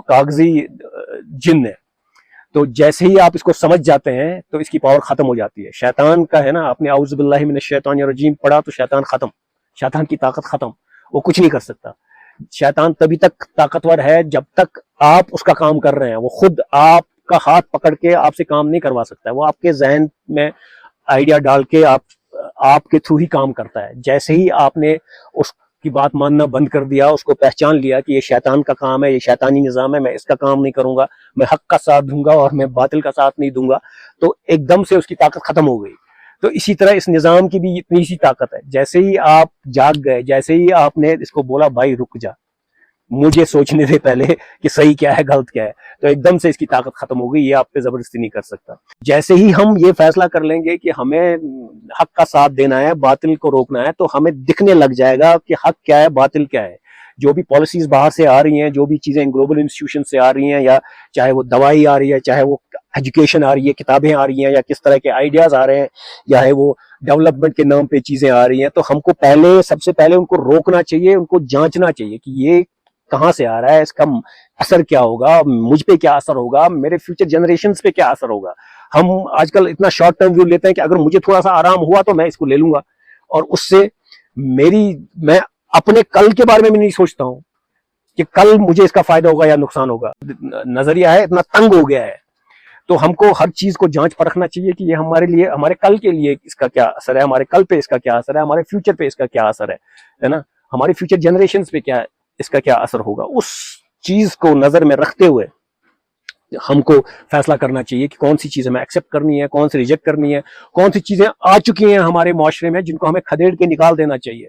کاغذی جن ہے. تو جیسے ہی آپ اس کو سمجھ جاتے ہیں تو اس کی پاور ختم ہو جاتی ہے. شیطان کا ہے نا، آپ نے اعوذ باللہ من الشیطان الرجیم پڑھا تو شیطان ختم، شیطان کی طاقت ختم، وہ کچھ نہیں کر سکتا. شیطان تبھی تک طاقتور ہے جب تک آپ اس کا کام کر رہے ہیں. وہ خود آپ کا ہاتھ پکڑ کے آپ سے کام نہیں کروا سکتا ہے. وہ آپ کے ذہن میں آئیڈیا ڈال کے آپ کے تھرو ہی کام کرتا ہے. جیسے ہی آپ نے اس کی بات ماننا بند کر دیا، اس کو پہچان لیا کہ یہ شیطان کا کام ہے، یہ شیطانی نظام ہے، میں اس کا کام نہیں کروں گا، میں حق کا ساتھ دوں گا اور میں باطل کا ساتھ نہیں دوں گا، تو ایک دم سے اس کی طاقت ختم ہو گئی. تو اسی طرح اس نظام کی بھی اتنی سی طاقت ہے. جیسے ہی آپ جاگ گئے، جیسے ہی آپ نے اس کو بولا بھائی رک جا، مجھے سوچنے دے پہلے کہ صحیح کیا ہے غلط کیا ہے، تو ایک دم سے اس کی طاقت ختم ہو گئی. یہ آپ پہ زبردستی نہیں کر سکتا. جیسے ہی ہم یہ فیصلہ کر لیں گے کہ ہمیں حق کا ساتھ دینا ہے، باطل کو روکنا ہے، تو ہمیں دکھنے لگ جائے گا کہ حق کیا ہے، باطل کیا ہے. جو بھی پالیسیز باہر سے آ رہی ہیں، جو بھی چیزیں گلوبل انسٹیٹیوشن سے آ رہی ہیں، یا چاہے وہ دوائی آ رہی ہے، چاہے وہ ایجوکیشن آ رہی ہے، کتابیں آ رہی ہیں، یا کس طرح کے آئیڈیاز آ رہے ہیں، یا ہے وہ ڈیولپمنٹ کے نام پہ چیزیں آ رہی ہیں، تو ہم کو سب سے پہلے ان کو روکنا چاہیے، ان کو جانچنا چاہیے کہ یہ کہاں سے آ رہا ہے، اس کا اثر کیا ہوگا، مجھ پہ کیا اثر ہوگا، میرے فیوچر جنریشنز پہ کیا اثر ہوگا. ہم آج کل اتنا شارٹ ٹرم ویو لیتے ہیں کہ اگر مجھے تھوڑا سا آرام ہوا تو میں اس کو لے لوں گا، اور اس سے میں اپنے کل کے بارے میں بھی نہیں سوچتا ہوں کہ کل مجھے اس کا فائدہ ہوگا یا نقصان ہوگا. نظریہ ہے اتنا تنگ ہو گیا ہے. تو ہم کو ہر چیز کو جانچ پرکھنا چاہیے کہ یہ ہمارے لیے، ہمارے کل کے لیے اس کا کیا اثر ہے، ہمارے کل پہ اس کا کیا اثر ہے، ہمارے فیوچر پہ اس کا کیا اثر ہے نا، ہماری فیوچر جنریشنز پہ کیا اس کا کیا اثر ہوگا. اس چیز کو نظر میں رکھتے ہوئے ہم کو فیصلہ کرنا چاہیے کہ کون سی چیزیں ہمیں ایکسیپٹ کرنی ہے، کون سی ریجیکٹ کرنی ہے، کون سی چیزیں آ چکی ہیں ہمارے معاشرے میں جن کو ہمیں کھدیڑ کے نکال دینا چاہیے.